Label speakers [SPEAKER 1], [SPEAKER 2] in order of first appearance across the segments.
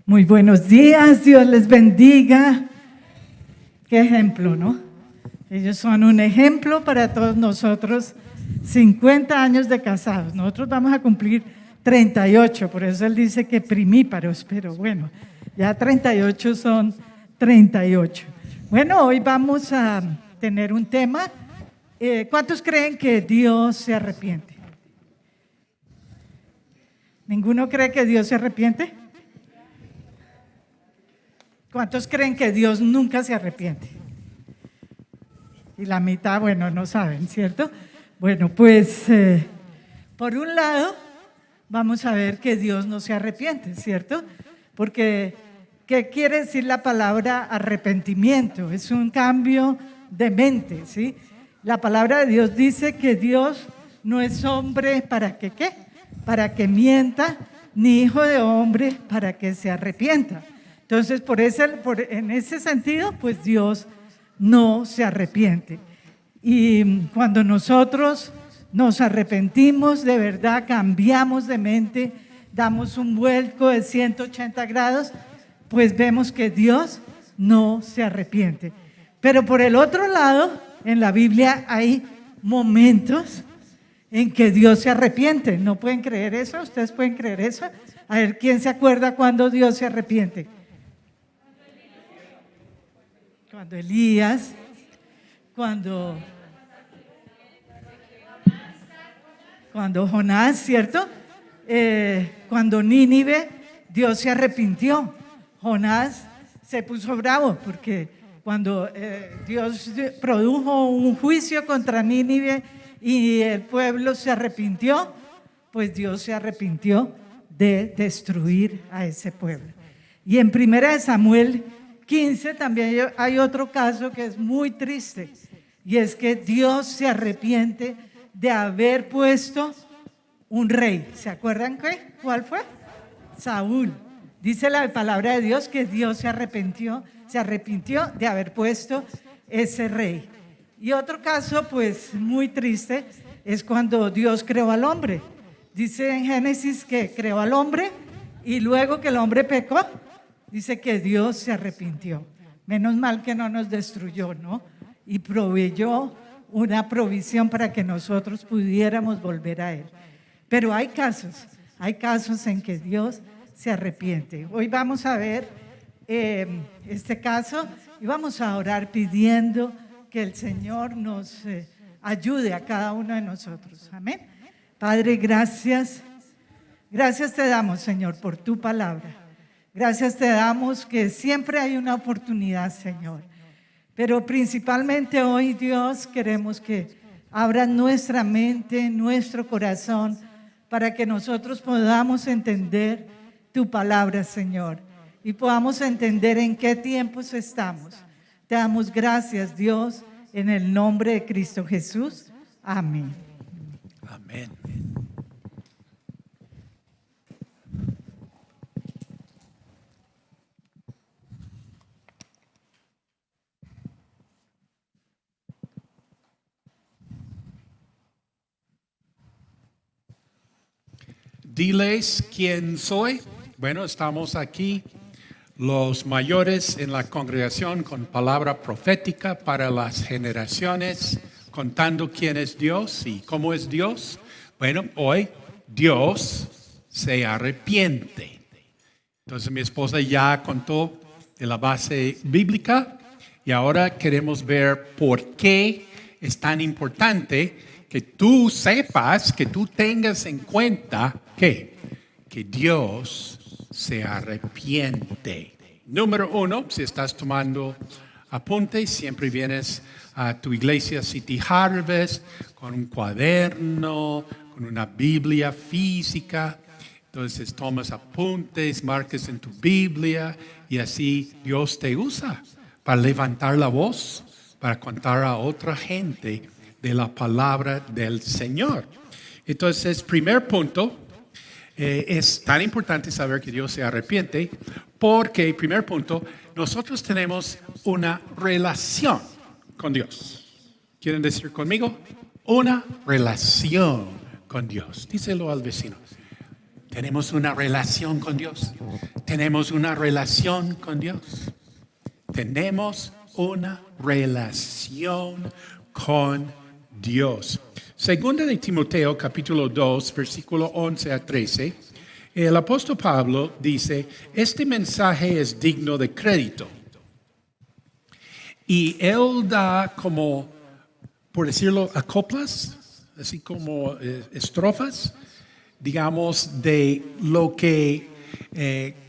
[SPEAKER 1] Muy buenos días, Dios les bendiga. Qué ejemplo, ¿no? Ellos son un ejemplo para todos nosotros. 50 años de casados. Nosotros vamos a cumplir 38, por eso él dice que primíparos, pero bueno, ya 38 son 38. Bueno, hoy vamos a tener un tema. ¿Cuántos creen que Dios se arrepiente? ¿Ninguno cree que Dios se arrepiente? ¿Cuántos creen que Dios nunca se arrepiente? Y la mitad, bueno, no saben, ¿cierto? Bueno, pues por un lado vamos a ver que Dios no se arrepiente, ¿cierto? Porque ¿qué quiere decir la palabra arrepentimiento? Es un cambio de mente, ¿sí? La palabra de Dios dice que Dios no es hombre para que ¿qué? Para que mienta, ni hijo de hombre para que se arrepienta. Entonces, en ese sentido, pues Dios no se arrepiente. Y cuando nosotros nos arrepentimos, de verdad cambiamos de mente, damos un vuelco de 180 grados, pues vemos que Dios no se arrepiente. Pero por el otro lado, en la Biblia hay momentos en que Dios se arrepiente. ¿No pueden creer eso? ¿Ustedes pueden creer eso? A ver, ¿quién se acuerda cuando Dios se arrepiente? Cuando Elías, cuando Jonás, ¿cierto? Cuando Nínive, Dios se arrepintió. Jonás se puso bravo porque cuando Dios produjo un juicio contra Nínive y el pueblo se arrepintió, pues Dios se arrepintió de destruir a ese pueblo. Y en 1 Samuel 15 también hay otro caso que es muy triste, y es que Dios se arrepiente de haber puesto un rey. ¿Se acuerdan cuál fue? Saúl. Dice la palabra de Dios que Dios se arrepintió de haber puesto ese rey. Y otro caso, pues muy triste, es cuando Dios creó al hombre. Dice en Génesis que creó al hombre y luego que el hombre pecó, dice que Dios se arrepintió. Menos mal que no nos destruyó, ¿no? Y proveyó una provisión para que nosotros pudiéramos volver a Él. Pero hay casos en que Dios se arrepiente. Hoy vamos a ver este caso y vamos a orar pidiendo que el Señor nos ayude a cada uno de nosotros. Amén. Padre, gracias. Gracias te damos, Señor, por tu palabra. Gracias te damos que siempre hay una oportunidad, Señor. Pero principalmente hoy, Dios, queremos que abras nuestra mente, nuestro corazón, para que nosotros podamos entender tu palabra, Señor, y podamos entender en qué tiempos estamos. Te damos gracias, Dios, en el nombre de Cristo Jesús. Amén.
[SPEAKER 2] Amén. Diles quién soy. Bueno, estamos aquí los mayores en la congregación con palabra profética para las generaciones, contando quién es Dios y cómo es Dios. Bueno, hoy Dios se arrepiente. Entonces mi esposa ya contó de la base bíblica y ahora queremos ver por qué es tan importante que tú sepas, que tú tengas en cuenta que Dios se arrepiente. Número 1, si estás tomando apuntes, siempre vienes a tu iglesia City Harvest con un cuaderno, con una Biblia física. Entonces tomas apuntes, marcas en tu Biblia y así Dios te usa para levantar la voz, para contar a otra gente de la palabra del Señor. Entonces, primer punto, es tan importante saber que Dios se arrepiente porque, primer punto, nosotros tenemos una relación con Dios. ¿Quieren decir conmigo? Una relación con Dios. Díselo al vecino. Tenemos una relación con Dios. Tenemos una relación con Dios. Tenemos una relación con Dios. Segunda de Timoteo, capítulo 2, versículo 11 a 13. El apóstol Pablo dice, este mensaje es digno de crédito. Y él da como, por decirlo, acoplas, así como estrofas, digamos, de lo que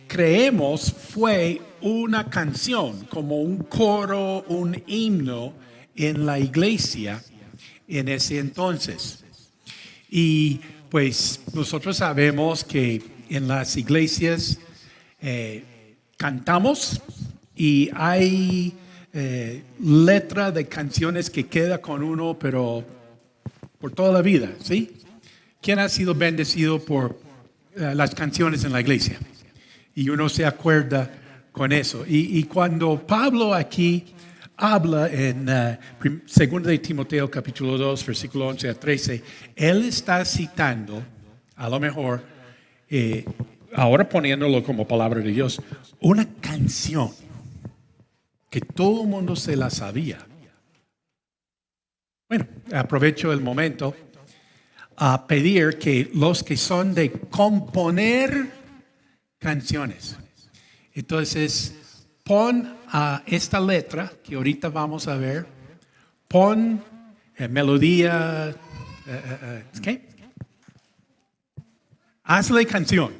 [SPEAKER 2] creemos fue una canción, como un coro, un himno en la iglesia en ese entonces. Y pues nosotros sabemos que en las iglesias cantamos y hay letra de canciones que queda con uno, pero por toda la vida, ¿sí? ¿Quién ha sido bendecido por las canciones en la iglesia? Y uno se acuerda con eso. Y cuando Pablo aquí habla en 2 de Timoteo capítulo 2, versículo 11 a 13, él está citando, a lo mejor, ahora poniéndolo como palabra de Dios, una canción que todo el mundo se la sabía. Bueno, aprovecho el momento a pedir que los que son de componer canciones, entonces pon a esta letra que ahorita vamos a ver, pon melodía, ¿qué? Hazle canción.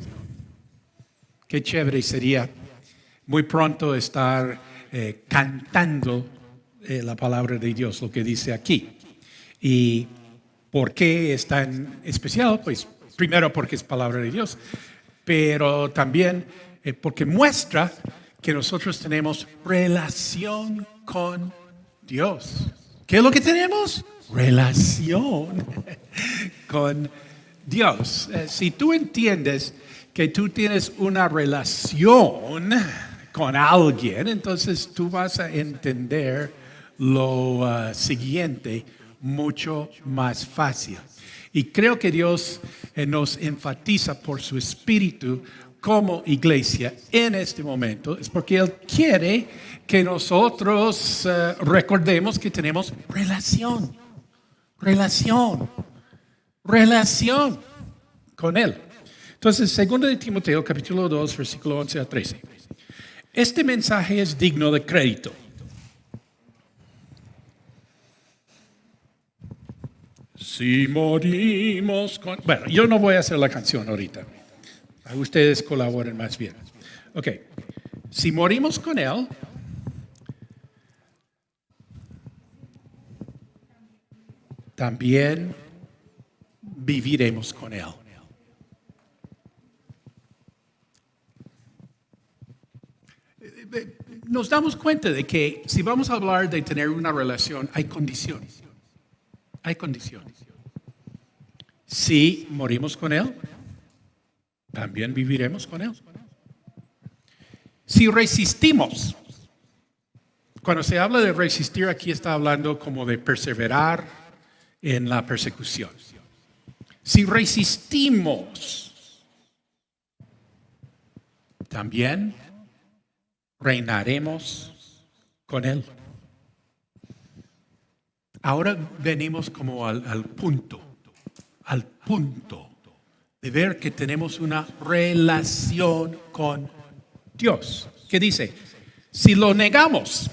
[SPEAKER 2] Qué chévere sería muy pronto estar cantando la palabra de Dios, lo que dice aquí. Y ¿por qué es tan especial? Pues primero porque es palabra de Dios, pero también porque muestra que nosotros tenemos relación con Dios. ¿Qué es lo que tenemos? Relación con Dios. Si tú entiendes que tú tienes una relación con alguien, entonces tú vas a entender lo siguiente mucho más fácil. Y creo que Dios nos enfatiza por su espíritu como iglesia en este momento, es porque Él quiere que nosotros recordemos que tenemos relación con Él. Entonces, 2 de Timoteo, capítulo 2, versículo 11 a 13. Este mensaje es digno de crédito. Si morimos con... Bueno, yo no voy a hacer la canción ahorita. Ustedes colaboren más bien. Ok. Si morimos con Él, también viviremos con Él. Nos damos cuenta de que si vamos a hablar de tener una relación, hay condiciones. Hay condiciones. Si morimos con Él, también viviremos con Él. Si resistimos, cuando se habla de resistir, aquí está hablando como de perseverar en la persecución. Si resistimos, también reinaremos con Él. Ahora venimos como al punto de ver que tenemos una relación con Dios. ¿Qué dice? Si lo negamos,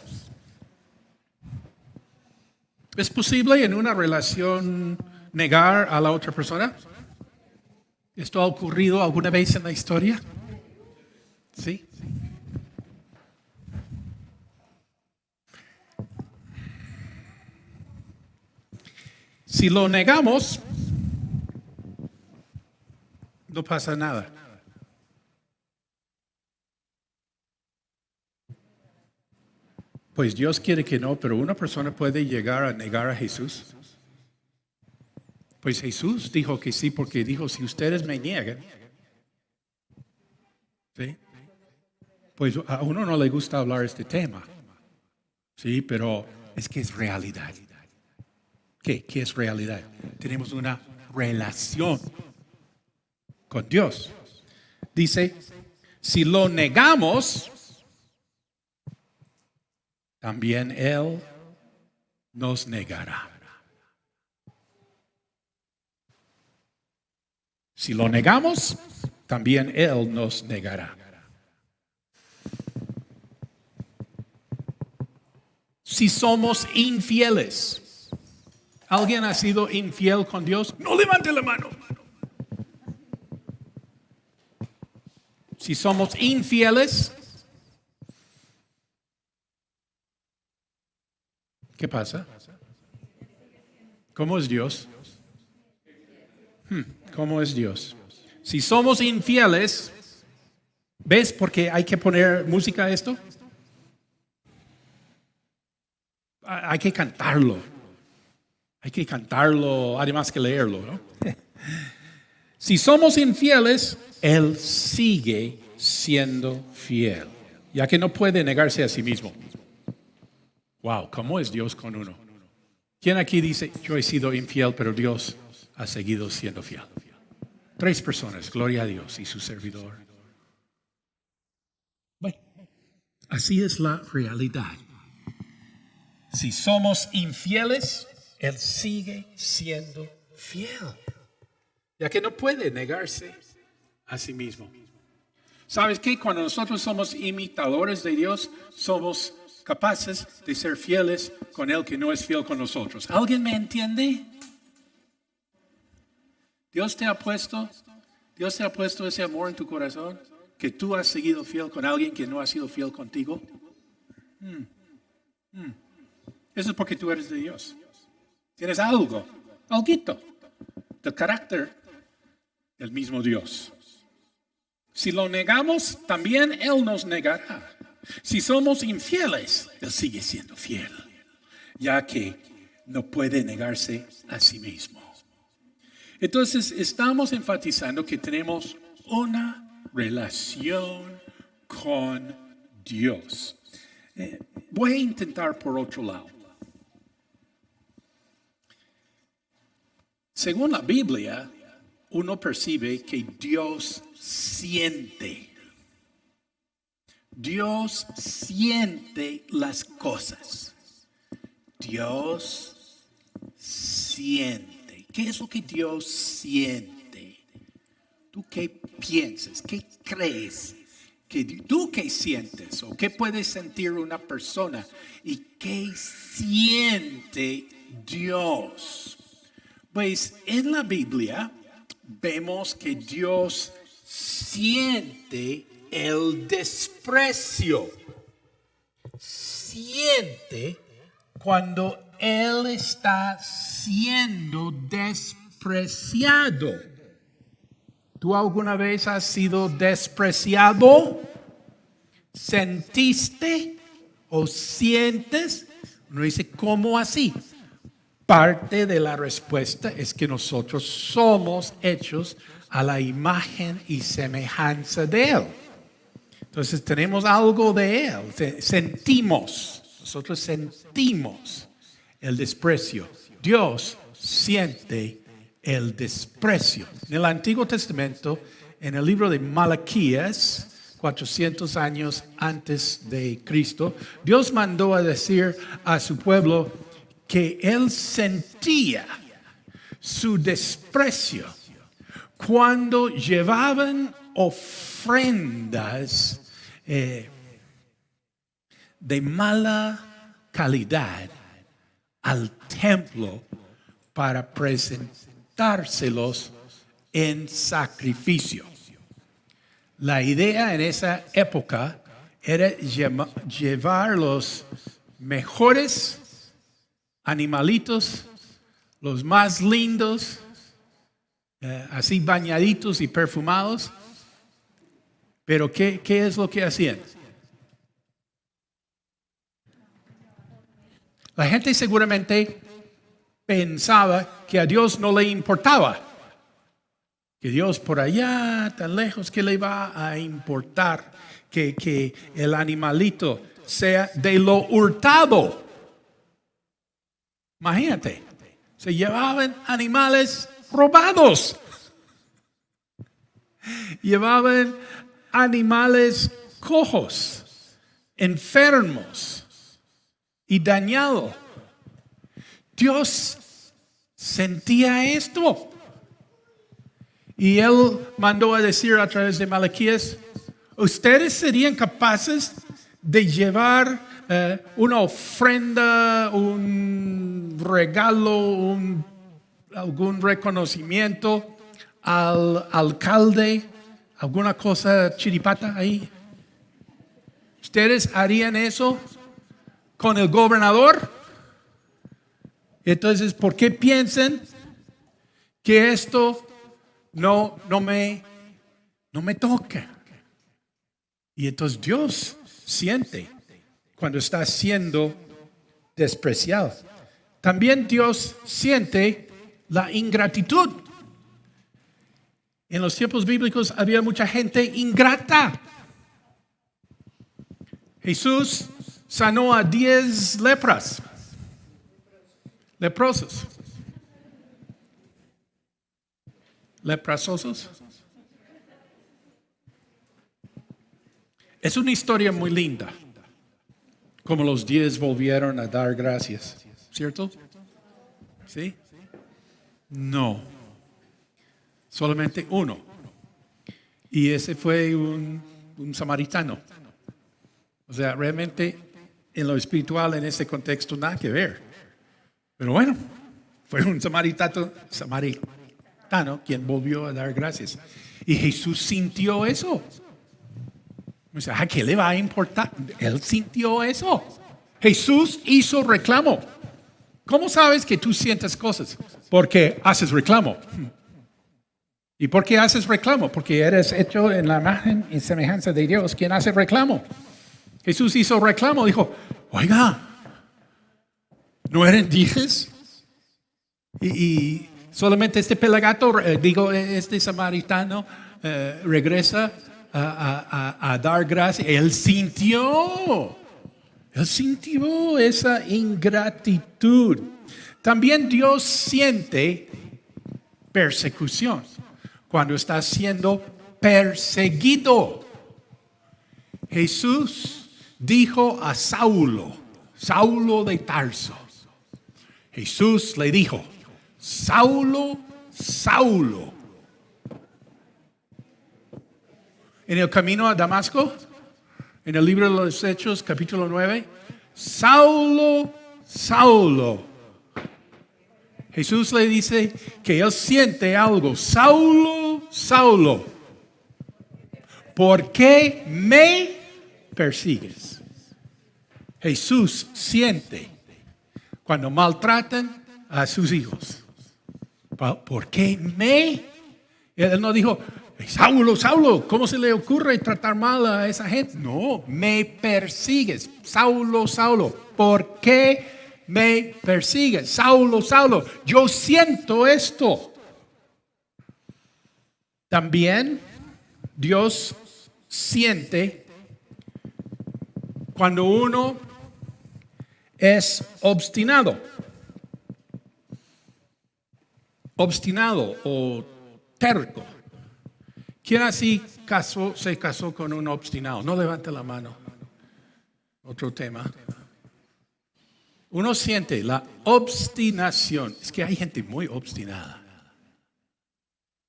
[SPEAKER 2] ¿es posible en una relación negar a la otra persona? ¿Esto ha ocurrido alguna vez en la historia? ¿Sí? Si lo negamos, no pasa nada. Pues Dios quiere que no, pero una persona puede llegar a negar a Jesús. Pues Jesús dijo que sí, porque dijo, si ustedes me niegan, ¿sí? Pues a uno no le gusta hablar este tema, sí, pero es que es realidad. ¿Qué es realidad? Tenemos una relación con Dios. Dice, si lo negamos, también Él nos negará. Si lo negamos, también Él nos negará. Si somos infieles, ¿alguien ha sido infiel con Dios? No levante la mano. Si somos infieles, ¿qué pasa? ¿Cómo es Dios? ¿Cómo es Dios? Si somos infieles, ¿ves por qué hay que poner música a esto? Hay que cantarlo. Hay que cantarlo, además que leerlo, ¿no? Si somos infieles, Él sigue siendo fiel, ya que no puede negarse a sí mismo. Wow, ¿cómo es Dios con uno? ¿Quién aquí dice, yo he sido infiel, pero Dios ha seguido siendo fiel? 3 personas, gloria a Dios y su servidor. Bueno, así es la realidad. Si somos infieles, Él sigue siendo fiel, ya que no puede negarse a sí mismo. ¿Sabes qué? Cuando nosotros somos imitadores de Dios, somos capaces de ser fieles con el que no es fiel con nosotros. ¿Alguien me entiende? Dios te ha puesto ese amor en tu corazón, que tú has seguido fiel con alguien que no ha sido fiel contigo. Eso es porque tú eres de Dios. Tienes alguito del carácter del mismo Dios. Si lo negamos, también Él nos negará. Si somos infieles, Él sigue siendo fiel, ya que no puede negarse a sí mismo. Entonces, estamos enfatizando que tenemos una relación con Dios. Voy a intentar por otro lado. Según la Biblia, uno percibe que Dios siente. Dios siente las cosas. Dios siente. ¿Qué es lo que Dios siente? ¿Tú qué piensas? ¿Qué crees? ¿Tú qué sientes? ¿O qué puede sentir una persona? ¿Y qué siente Dios? Pues en la Biblia vemos que Dios siente el desprecio. Siente cuando Él está siendo despreciado. ¿Tú alguna vez has sido despreciado? ¿Sentiste o sientes? Uno dice, ¿cómo así? Parte de la respuesta es que nosotros somos hechos a la imagen y semejanza de Él. Entonces tenemos algo de Él, nosotros sentimos el desprecio. Dios siente el desprecio. En el Antiguo Testamento, en el libro de Malaquías, 400 años antes de Cristo, Dios mandó a decir a su pueblo que Él sentía su desprecio cuando llevaban ofrendas de mala calidad al templo para presentárselos en sacrificio. La idea en esa época era llevar los mejores animalitos, los más lindos, así bañaditos y perfumados. Pero ¿qué es lo que hacían? La gente seguramente pensaba que a Dios no le importaba. Que Dios por allá, tan lejos, ¿qué le va a importar que el animalito sea de lo hurtado? Imagínate, se llevaban animales robados. Llevaban animales cojos, enfermos y dañados. Dios sentía esto. Y Él mandó a decir a través de Malaquías, ustedes serían capaces de llevar una ofrenda, un regalo, algún reconocimiento al alcalde, alguna cosa chiripata ahí. ¿Ustedes harían eso con el gobernador? Entonces, ¿por qué piensan que esto no me toca? Y entonces Dios siente cuando está siendo despreciado. También Dios siente la ingratitud. En los tiempos bíblicos había mucha gente ingrata. Jesús sanó a 10 leprosos. Leprosos. Es una historia muy linda, como los 10 volvieron a dar gracias, ¿cierto? ¿Sí? No, solamente uno. Y ese fue un samaritano. O sea, realmente en lo espiritual, en ese contexto, nada que ver. Pero bueno, fue un samaritano quien volvió a dar gracias. Y Jesús sintió eso. O sea, ¿a qué le va a importar? Él sintió eso. Jesús hizo reclamo. ¿Cómo sabes que tú sientes cosas? Porque haces reclamo. ¿Y por qué haces reclamo? Porque eres hecho en la imagen y semejanza de Dios. ¿Quién hace reclamo? Jesús hizo reclamo. Dijo, oiga, ¿no eran 10? Y solamente este pelagato, este samaritano regresa a dar gracias. Él sintió esa ingratitud. También Dios siente persecución cuando está siendo perseguido. Jesús dijo a Saulo de Tarso. Jesús le dijo, Saulo, en el camino a Damasco, en el libro de los Hechos, capítulo 9, Saulo. Jesús le dice que él siente algo. Saulo, ¿por qué me persigues? Jesús siente cuando maltratan a sus hijos. ¿Por qué Él no dijo, Saulo, ¿cómo se le ocurre tratar mal a esa gente? No, me persigues. Saulo, ¿por qué me persigues? Saulo, yo siento esto. También Dios siente cuando uno es obstinado o terco. ¿Quién así se casó con un obstinado? No levante la mano. Otro tema. Uno siente la obstinación. Es que hay gente muy obstinada,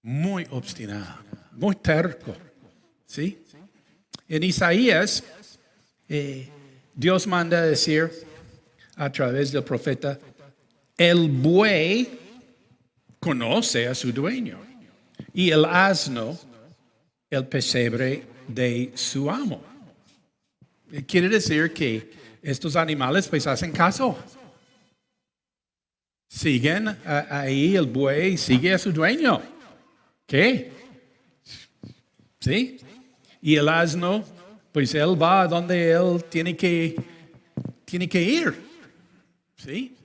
[SPEAKER 2] muy terco. ¿Sí? En Isaías, Dios manda decir a través del profeta, el buey conoce a su dueño y el asno el pesebre de su amo. Quiere decir que estos animales pues hacen caso. Siguen ahí, el buey sigue a su dueño. ¿Qué? ¿Sí? Y el asno, pues él va a donde él tiene que ir. ¿Sí?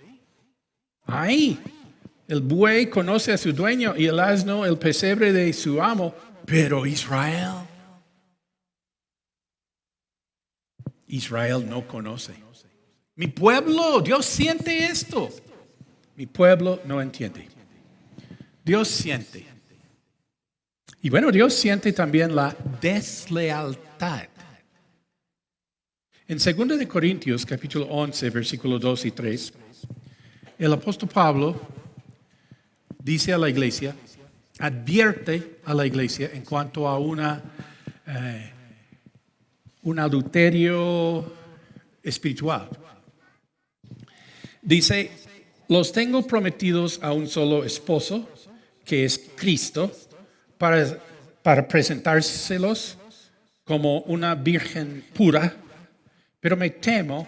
[SPEAKER 2] Ahí. El buey conoce a su dueño y el asno el pesebre de su amo. Pero Israel no conoce. Mi pueblo, Dios siente esto. Mi pueblo no entiende. Dios siente. Y bueno, Dios siente también la deslealtad. En 2 de Corintios, capítulo 11, versículos 2 y 3, el apóstol Pablo dice a la iglesia, advierte a la iglesia en cuanto a un adulterio espiritual. Dice, los tengo prometidos a un solo esposo, que es Cristo, para presentárselos como una virgen pura, pero me temo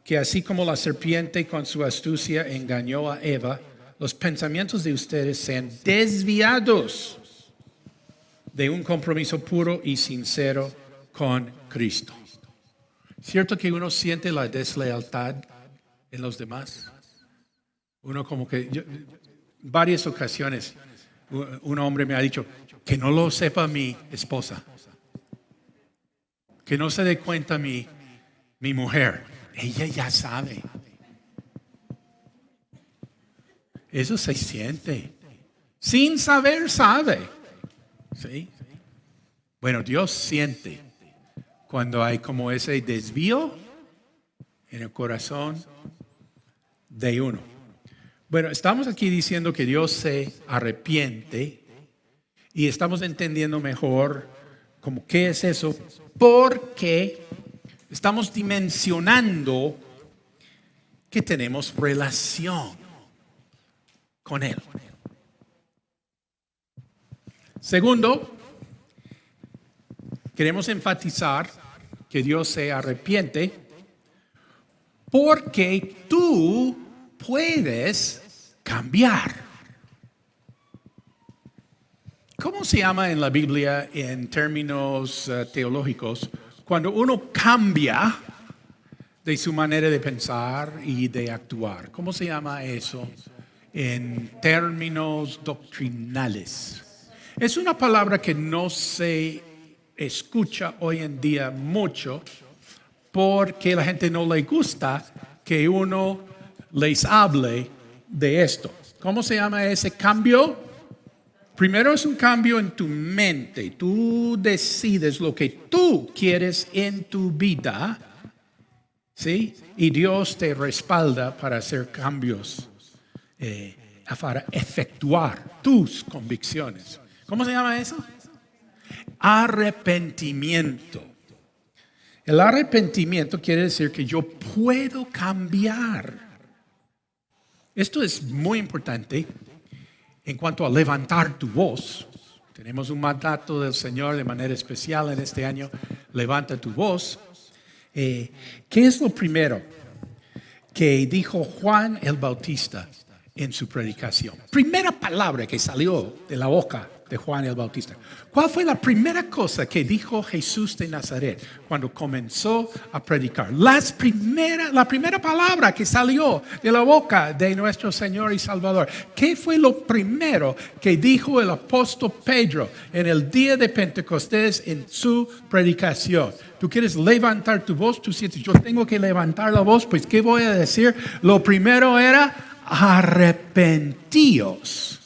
[SPEAKER 2] que así como la serpiente con su astucia engañó a Eva, los pensamientos de ustedes sean desviados de un compromiso puro y sincero con Cristo. ¿Cierto que uno siente la deslealtad en los demás? Uno como que, varias ocasiones, un hombre me ha dicho, que no lo sepa mi esposa, que no se dé cuenta mi mujer, ella ya sabe. Eso se siente. Sin saber, sabe. ¿Sí? Bueno, Dios siente cuando hay como ese desvío en el corazón de uno. Bueno, estamos aquí diciendo que Dios se arrepiente y estamos entendiendo mejor como qué es eso, porque estamos dimensionando que tenemos relación con Él. Segundo, queremos enfatizar que Dios se arrepiente porque tú puedes cambiar. ¿Cómo se llama en la Biblia en términos teológicos cuando uno cambia de su manera de pensar y de actuar? ¿Cómo se llama eso en términos doctrinales? Es una palabra que no se escucha hoy en día mucho porque a la gente no le gusta que uno les hable de esto. ¿Cómo se llama ese cambio? Primero es un cambio en tu mente. Tú decides lo que tú quieres en tu vida, ¿sí? Y Dios te respalda para hacer cambios, para efectuar tus convicciones. ¿Cómo se llama eso? Arrepentimiento. El arrepentimiento quiere decir que yo puedo cambiar. Esto es muy importante. En cuanto a levantar tu voz, tenemos un mandato del Señor de manera especial en este año, levanta tu voz. ¿Qué es lo primero que dijo Juan el Bautista en su predicación? Primera palabra que salió de la boca de Juan el Bautista. ¿Cuál fue la primera cosa que dijo Jesús de Nazaret cuando comenzó a predicar? La primera palabra que salió de la boca de nuestro Señor y Salvador. ¿Qué fue lo primero que dijo el apóstol Pedro en el día de Pentecostés en su predicación? Tú quieres levantar tu voz, tú sientes, yo tengo que levantar la voz, pues ¿qué voy a decir? Lo primero era arrepentíos.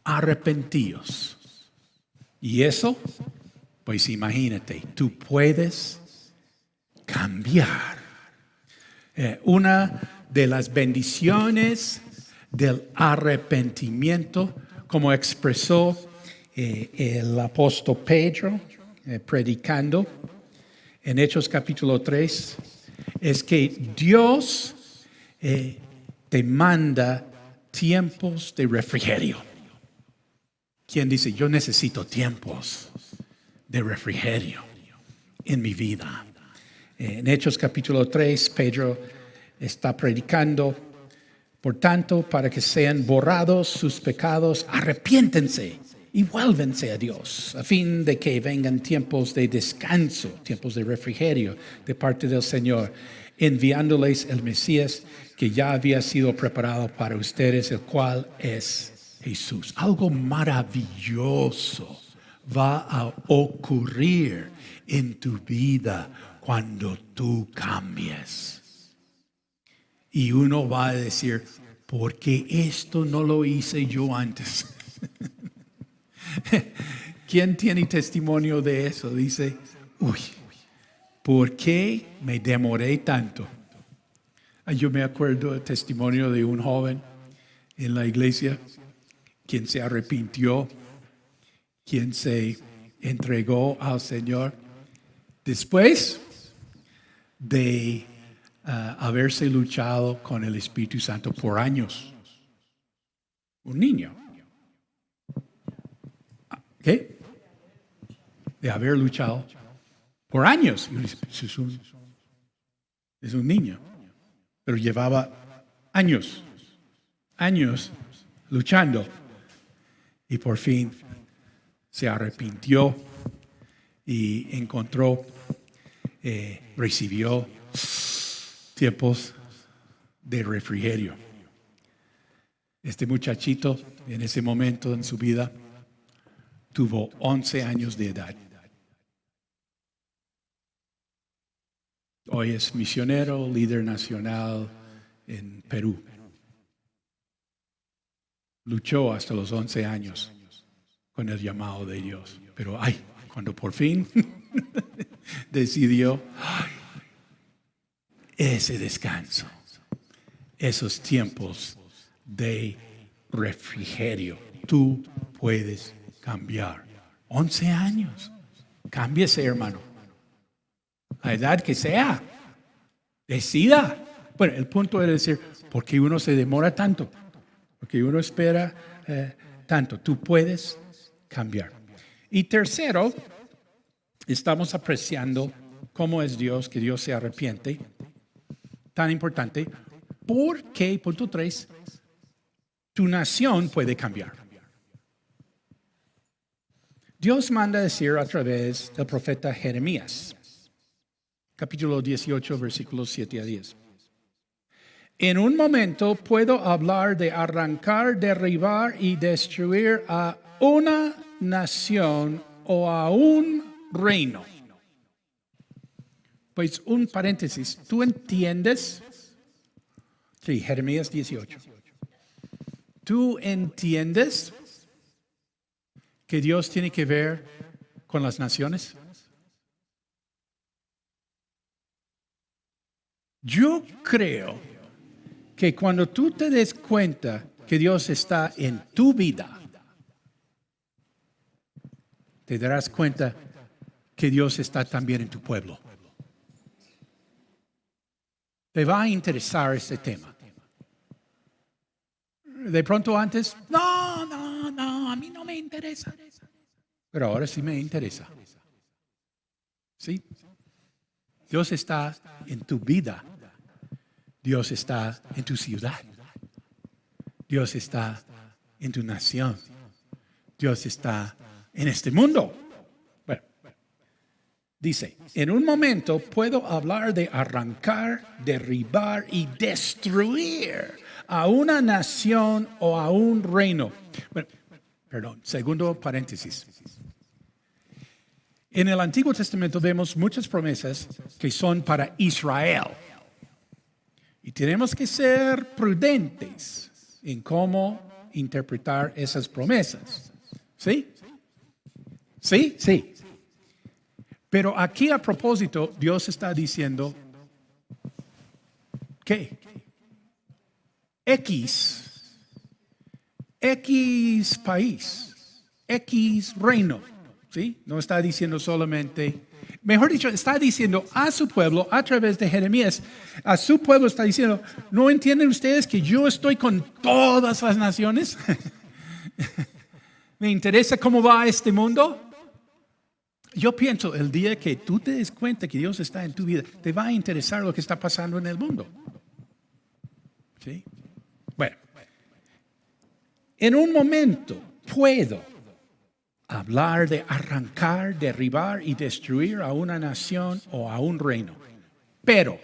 [SPEAKER 2] Arrepentíos. Y eso, pues imagínate, tú puedes cambiar. Una de las bendiciones del arrepentimiento, como expresó el apóstol Pedro predicando en Hechos capítulo 3, es que Dios te manda tiempos de refrigerio. ¿Quién dice, yo necesito tiempos de refrigerio en mi vida? En Hechos capítulo 3, Pedro está predicando, por tanto, para que sean borrados sus pecados, arrepiéntense y vuélvense a Dios, a fin de que vengan tiempos de descanso, tiempos de refrigerio de parte del Señor, enviándoles el Mesías que ya había sido preparado para ustedes, el cual es Jesús. Algo maravilloso va a ocurrir en tu vida cuando tú cambies. Y uno va a decir, ¿por qué esto no lo hice yo antes? ¿Quién tiene testimonio de eso? Dice, uy, ¿por qué me demoré tanto? Yo me acuerdo del testimonio de un joven en la iglesia, quien se arrepintió, quien se entregó al Señor después de haberse luchado con el Espíritu Santo por años. Un niño. ¿Qué? De haber luchado por años. Es un niño, pero llevaba años luchando y por fin se arrepintió y encontró, recibió tiempos de refrigerio. Este muchachito en ese momento en su vida tuvo 11 años de edad. Hoy es misionero, líder nacional en Perú. Luchó hasta los 11 años con el llamado de Dios. Pero cuando por fin decidió ese descanso, esos tiempos de refrigerio, tú puedes cambiar. 11 años. Cámbiese, hermano. La edad que sea. Decida. Bueno, el punto es decir, ¿por qué uno se demora tanto? Porque uno espera tanto. Tú puedes cambiar. Y tercero, estamos apreciando cómo es Dios, que Dios se arrepiente. Tan importante. Porque, punto 3, tu nación puede cambiar. Dios manda decir a través del profeta Jeremías, capítulo 18, versículos 7 a 10. En un momento puedo hablar de arrancar, derribar y destruir a una nación o a un reino. Pues un paréntesis, ¿tú entiendes? Sí, Jeremías 18. ¿Tú entiendes que Dios tiene que ver con las naciones? Yo creo que cuando tú te des cuenta que Dios está en tu vida, te darás cuenta que Dios está también en tu pueblo. Te va a interesar este tema. De pronto antes, no, a mí no me interesa. Pero ahora sí me interesa. ¿Sí? Dios está en tu vida. Dios está en tu ciudad. Dios está en tu nación. Dios está en este mundo. Bueno, dice, en un momento puedo hablar de arrancar, derribar y destruir a una nación o a un reino. Bueno, perdón, segundo paréntesis. En el Antiguo Testamento vemos muchas promesas que son para Israel. Y tenemos que ser prudentes en cómo interpretar esas promesas. ¿Sí? ¿Sí? Sí. Pero aquí a propósito, Dios está diciendo, ¿qué? X país, X reino. ¿Sí? No está diciendo solamente, mejor dicho, está diciendo a su pueblo a través de Jeremías, a su pueblo está diciendo, ¿no entienden ustedes que yo estoy con todas las naciones? ¿Me interesa cómo va este mundo? Yo pienso, el día que tú te des cuenta que Dios está en tu vida, te va a interesar lo que está pasando en el mundo. ¿Sí? Bueno, en un momento puedo hablar de arrancar, derribar y destruir a una nación o a un reino. Pero,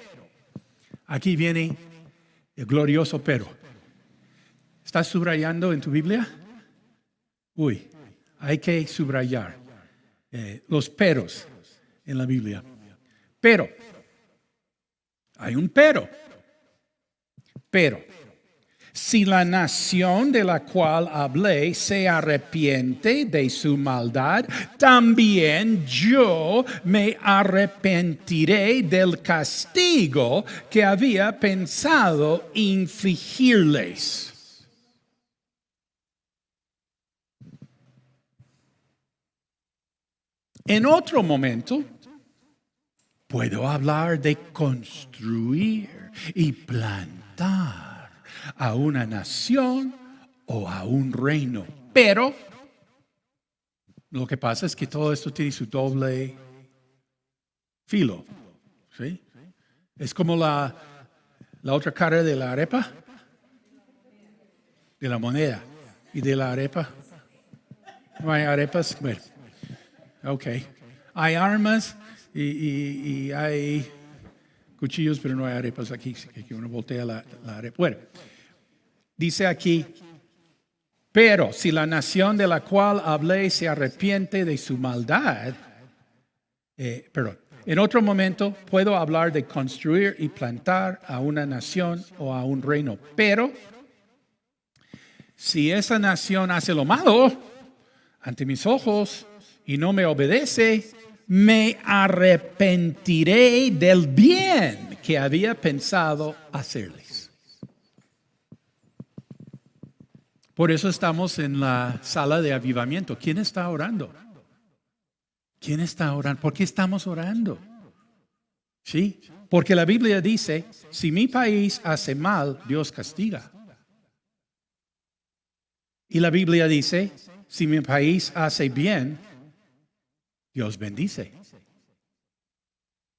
[SPEAKER 2] aquí viene el glorioso pero. ¿Estás subrayando en tu Biblia? Uy, hay que subrayar los peros en la Biblia. Pero, hay un pero. Pero, Si la nación de la cual hablé se arrepiente de su maldad, también yo me arrepentiré del castigo que había pensado infligirles. En otro momento, puedo hablar de construir y plantar a una nación o a un reino. Pero lo que pasa es que todo esto tiene su doble filo. ¿Sí? Es como la otra cara de la arepa, de la moneda y de la arepa. No hay arepas. Bueno, ok. Hay armas y hay cuchillos, pero no hay arepas aquí. Que uno voltea la arepa. Bueno. Dice aquí, pero si la nación de la cual hablé se arrepiente de su maldad, en otro momento puedo hablar de construir y plantar a una nación o a un reino. Pero si esa nación hace lo malo ante mis ojos y no me obedece, me arrepentiré del bien que había pensado hacerles. Por eso estamos en la sala de avivamiento. ¿Quién está orando? ¿Quién está orando? ¿Por qué estamos orando? Sí, porque la Biblia dice, si mi país hace mal, Dios castiga. Y la Biblia dice, si mi país hace bien, Dios bendice.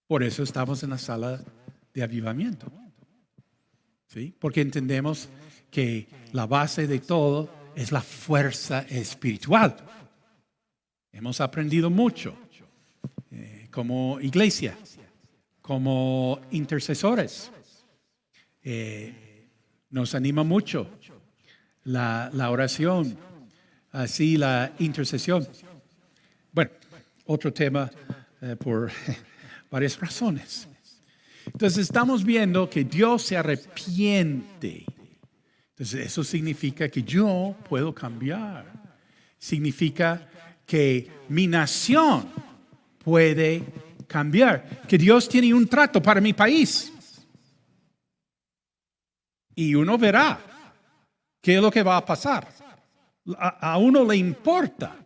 [SPEAKER 2] Por eso estamos en la sala de avivamiento. ¿Sí? Porque entendemos que la base de todo es la fuerza espiritual. Hemos aprendido mucho como iglesia, como intercesores. Nos anima mucho la oración, así la intercesión. Bueno, otro tema por varias razones. Entonces estamos viendo que Dios se arrepiente. Entonces eso significa que yo puedo cambiar. Significa que mi nación puede cambiar. Que Dios tiene un trato para mi país. Y uno verá qué es lo que va a pasar. A uno le importa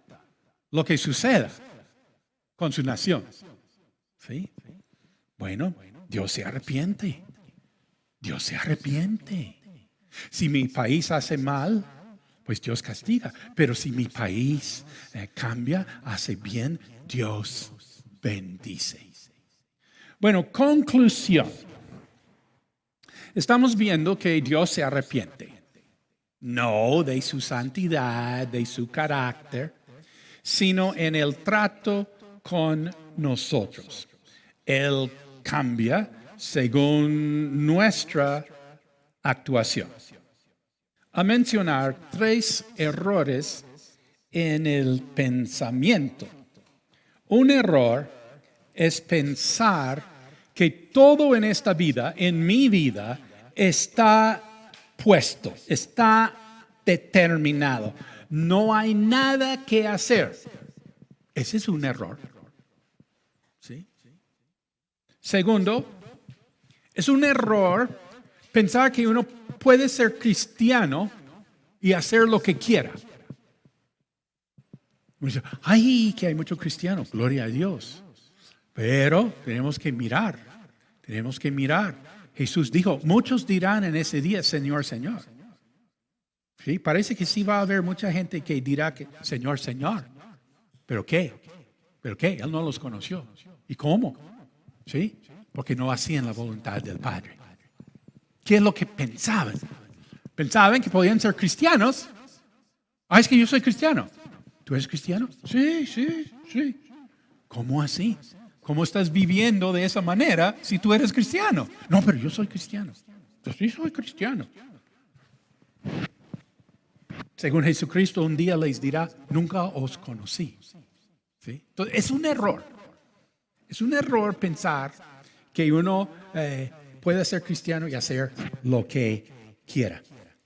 [SPEAKER 2] lo que suceda con su nación. ¿Sí? Bueno, Dios se arrepiente. Dios se arrepiente. Si mi país hace mal, pues Dios castiga. Pero si mi país cambia, hace bien, Dios bendice. Bueno, conclusión. Estamos viendo que Dios se arrepiente. No de su santidad, de su carácter, sino en el trato con nosotros. Él cambia según nuestra actuación. A mencionar 3 errores en el pensamiento. Un error es pensar que todo en esta vida, en mi vida, está puesto, está determinado. No hay nada que hacer. Ese es un error. ¿Sí? Segundo, es un error pensar que uno puede ser cristiano y hacer lo que quiera. Ay, que hay muchos cristianos, gloria a Dios. Pero tenemos que mirar. Jesús dijo, muchos dirán en ese día, Señor, Señor. ¿Sí? Parece que sí va a haber mucha gente que dirá, que, Señor, Señor. ¿Pero qué? Él no los conoció. ¿Y cómo? ¿Sí? Porque no hacían la voluntad del Padre. ¿Qué es lo que pensaban? Pensaban que podían ser cristianos. Es que yo soy cristiano. ¿Tú eres cristiano? Sí. ¿Cómo así? ¿Cómo estás viviendo de esa manera si tú eres cristiano? No, pero yo soy cristiano. Yo sí soy cristiano. Según Jesucristo, un día les dirá, nunca os conocí. ¿Sí? Entonces, es un error. Es un error pensar que uno puede ser cristiano y hacer lo que quiera.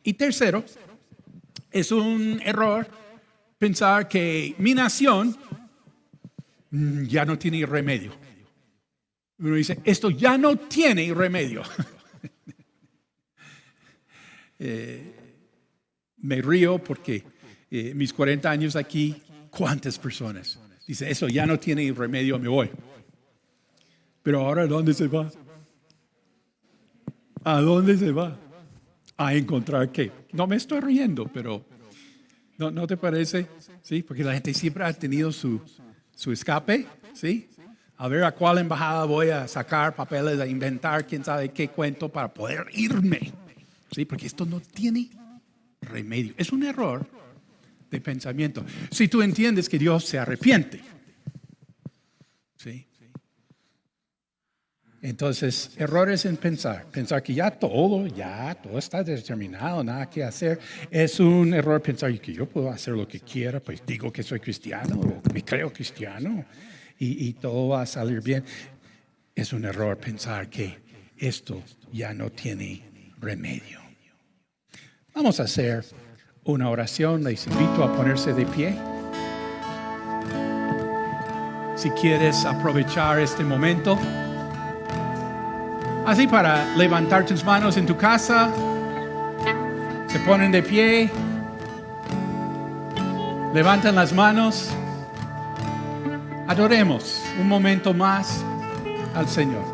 [SPEAKER 2] Y tercero, es un error pensar que mi nación ya no tiene remedio. Uno dice, esto ya no tiene remedio. Me río porque mis 40 años aquí, ¿cuántas personas? Dice, eso ya no tiene remedio, me voy. Pero ahora, ¿a dónde se va? ¿A dónde se va? ¿A encontrar qué? No me estoy riendo, pero ¿no te parece? Sí, porque la gente siempre ha tenido su escape, ¿sí? A ver a cuál embajada voy a sacar papeles, a inventar quién sabe qué cuento para poder irme. Sí, porque esto no tiene remedio. Es un error de pensamiento. Si tú entiendes que Dios se arrepiente, ¿sí? Entonces, errores en pensar que ya todo está determinado, nada que hacer. Es un error pensar que yo puedo hacer lo que quiera, pues digo que soy cristiano, o me creo cristiano, y todo va a salir bien. Es un error pensar que esto ya no tiene remedio. Vamos a hacer una oración, les invito a ponerse de pie. Si quieres aprovechar este momento, así para levantar tus manos en tu casa, se ponen de pie, levantan las manos, adoremos un momento más al Señor.